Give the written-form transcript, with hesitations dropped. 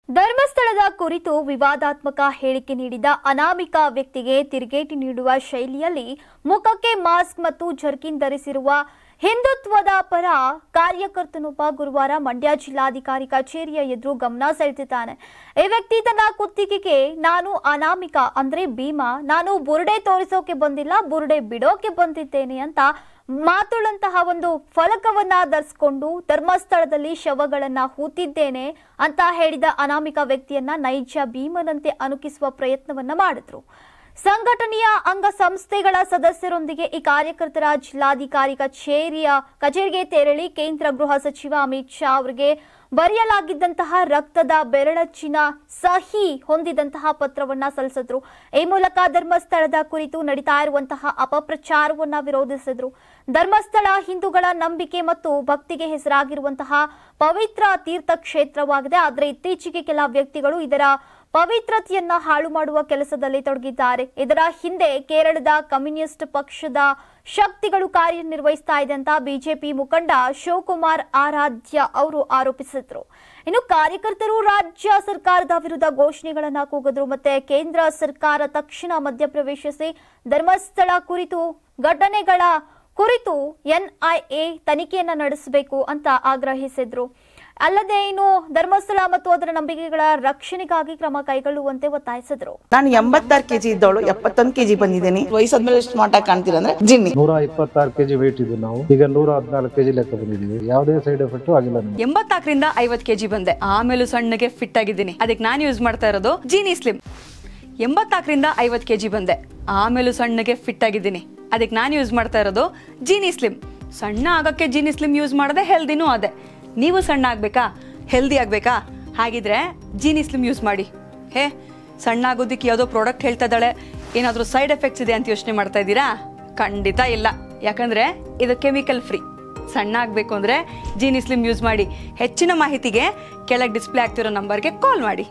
ಧರ್ಮಸ್ಥಳದ ಕುರಿತು ವಿವಾದಾತ್ಮಕ ಹೇಳಿಕೆ ನೀಡಿದ ಅನಾಮಿಕ ವ್ಯಕ್ತಿಗೆ ತಿರುಗೇಟು ನೀಡುವ ಶೈಲಿಯಲ್ಲಿ ಮುಖಕ್ಕೆ ಮಾಸ್ಕ್ ಮತ್ತು ಜರ್ಕಿನ್ ಧರಿಸಿರುವ ಹಿಂದುತ್ವದ ಪರ ಕಾರ್ಯಕರ್ತನೊಬ್ಬ ಗುರುವಾರ ಮಂಡ್ಯ ಜಿಲ್ಲಾಧಿಕಾರಿ ಕಚೇರಿಯ ಎದುರು ಗಮನ ಸೆಳೆದಿದ್ದಾನೆ. ಈ ವ್ಯಕ್ತಿ ತನ್ನ ಕುತ್ತಿಗೆಗೆ ನಾನು ಅನಾಮಿಕ ಅಂದ್ರೆ ಭೀಮಾ, ನಾನು ಬುರುಡೆ ತೋರಿಸೋಕೆ ಬಂದಿಲ್ಲ, ಬುರುಡೆ ಬಿಡೋಕೆ ಬಂದಿದ್ದೇನೆ ಅಂತ ಮಾತುಳ್ಳಂತಹ ಒಂದು ಫಲಕವನ್ನ ಧರಿಸಿಕೊಂಡು ಧರ್ಮಸ್ಥಳದಲ್ಲಿ ಶವಗಳನ್ನ ಹೂತಿದ್ದೇನೆ ಅಂತ ಹೇಳಿದ ಅನಾಮಿಕ ವ್ಯಕ್ತಿಯನ್ನ ನೈಜ ಭೀಮನಂತೆ ಅಣುಕಿಸುವ ಪ್ರಯತ್ನವನ್ನ ಮಾಡಿದ್ರು. ಸಂಘಟನೆಯ ಅಂಗಸಂಸ್ಥೆಗಳ ಸದಸ್ಯರೊಂದಿಗೆ ಈ ಕಾರ್ಯಕರ್ತರ ಜಿಲ್ಲಾಧಿಕಾರಿ ಕಚೇರಿಗೆ ತೆರಳಿ ಕೇಂದ್ರ ಗೃಹ ಸಚಿವ ಅಮಿತ್ ಶಾ ಅವರಿಗೆ ಬರೆಯಲಾಗಿದ್ದಂತಹ ರಕ್ತದ ಬೆರಳಚ್ಚಿನ ಸಹಿ ಹೊಂದಿದಂತಹ ಪತ್ರವನ್ನ ಸಲ್ಲಿಸಿದ್ರು. ಈ ಮೂಲಕ ಧರ್ಮಸ್ಥಳದ ಕುರಿತು ನಡೀತಾ ಇರುವಂತಹ ಅಪಪ್ರಚಾರವನ್ನ ವಿರೋಧಿಸಿದ್ರು. ಧರ್ಮಸ್ಥಳ ಹಿಂದೂಗಳ ನಂಬಿಕೆ ಮತ್ತು ಭಕ್ತಿಗೆ ಹೆಸರಾಗಿರುವಂತಹ ಪವಿತ್ರ ತೀರ್ಥ ಕ್ಷೇತ್ರವಾಗಿದೆ. ಆದರೆ ಇತ್ತೀಚೆಗೆ ಕೆಲ ವ್ಯಕ್ತಿಗಳು ಇದರ ಪವಿತ್ರತೆಯನ್ನ ಹಾಳು ಮಾಡುವ ಕೆಲಸದಲ್ಲಿ ತೊಡಗಿದ್ದಾರೆ. ಇದರ ಹಿಂದೆ ಕೇರಳದ ಕಮ್ಯುನಿಸ್ಟ್ ಪಕ್ಷದ ಶಕ್ತಿಗಳು ಕಾರ್ಯನಿರ್ವಹಿಸ್ತಾ ಇದೆ ಅಂತ ಬಿಜೆಪಿ ಮುಖಂಡ ಶಿವಕುಮಾರ್ ಆರಾಧ್ಯ ಅವರು ಆರೋಪಿಸಿದ್ರು. ಇನ್ನು ಕಾರ್ಯಕರ್ತರು ರಾಜ್ಯ ಸರ್ಕಾರದ ವಿರುದ್ಧ ಘೋಷಣೆಗಳನ್ನ ಕೂಗಿದ್ರು. ಮತ್ತೆ ಕೇಂದ್ರ ಸರ್ಕಾರ ತಕ್ಷಣ ಮಧ್ಯಪ್ರವೇಶಿಸಿ ಧರ್ಮಸ್ಥಳ ಕುರಿತು ಘಟನೆಗಳ ಕುರಿತು ಎನ್ಐಎ ತನಿಖೆಯನ್ನ ನಡೆಸಬೇಕು ಅಂತ ಆಗ್ರಹಿಸಿದ್ರು. ಅಲ್ಲದೆ ಇನ್ನು ಧರ್ಮಸ್ಥಳ ಮತ್ತು ಅದರ ನಂಬಿಕೆಗಳ ರಕ್ಷಣೆಗಾಗಿ ಕ್ರಮ ಕೈಗೊಳ್ಳುವಂತೆ ಒತ್ತಾಯಿಸಿದ್ರು. ನಾನು 86 ಕೆಜಿ ಇದ್ದವಳು 71 ಕೆಜಿ ಬಂದಿದ್ದೀನಿ. ವಯಸ್ಸಾದ್ಮೇಲೆ ಸ್ಮಾರ್ಟ್ ಆಗಿ ಕಾಣ್ತೀರಾ ಅಂದ್ರೆ ಜಿನ್ನಿ. 126 ಕೆಜಿ ವೇಟ್ ಇದ್ದು ನಾವು ಈಗ 114 ಕೆಜಿ ಲೆಕ್ಕ ಬಂದಿದ್ದೀವಿ. ಯಾವುದೇ ಸೈಡ್ ಎಫೆಕ್ಟ್ ಆಗಿಲ್ಲ. 84 ರಿಂದ 50 ಕೆಜಿ ಬಂದೆ. ಆಮೇಲೆ ಸಣ್ಣಗೆ ಫಿಟ್ ಆಗಿದ್ದೀನಿ. ಅದಕ್ಕೆ ನಾನು ಯೂಸ್ ಮಾಡ್ತಾ ಇರೋದು ಜೀನಿ ಸ್ಲಿಮ್. 84 ರಿಂದ 50 ಕೆಜಿ ಬಂದೆ. ಆಮೇಲೆ ಸಣ್ಣಗೆ ಫಿಟ್ ಆಗಿದ್ದೀನಿ. ಅದಕ್ಕೆ ನಾನು ಯೂಸ್ ಮಾಡ್ತಾ ಇರೋದು ಜೀನಿ ಸ್ಲಿಮ್. ಸಣ್ಣ ಆಗಕ್ಕೆ ಜೀನಿ ಸ್ಲಿಮ್ ಯೂಸ್ ಮಾಡದೆ ಹೆಲ್ದಿನೂ ಅದೇ. ನೀವು ಸಣ್ಣ ಆಗ್ಬೇಕಾ, ಹೆಲ್ದಿ ಆಗ್ಬೇಕಾ? ಹಾಗಿದ್ರೆ ಜೀನಿ ಸ್ಲಿಮ್ ಯೂಸ್ ಮಾಡಿ. ಸಣ್ಣ ಆಗೋದಕ್ಕೆ ಯಾವುದೋ ಪ್ರಾಡಕ್ಟ್ ಹೇಳ್ತಾ ಇದ್ದಾಳೆ, ಏನಾದರೂ ಸೈಡ್ ಎಫೆಕ್ಟ್ಸ್ ಇದೆ ಅಂತ ಯೋಚನೆ ಮಾಡ್ತಾ ಇದ್ದೀರಾ? ಖಂಡಿತ ಇಲ್ಲ. ಯಾಕಂದ್ರೆ ಇದು ಕೆಮಿಕಲ್ ಫ್ರೀ. ಸಣ್ಣ ಆಗಬೇಕು ಅಂದ್ರೆ ಜೀನಿ ಸ್ಲಿಮ್ ಯೂಸ್ ಮಾಡಿ. ಹೆಚ್ಚಿನ ಮಾಹಿತಿಗೆ ಕೆಳಗೆ ಡಿಸ್ಪ್ಲೇ ಆಗ್ತಿರೋ ನಂಬರ್ಗೆ ಕಾಲ್ ಮಾಡಿ.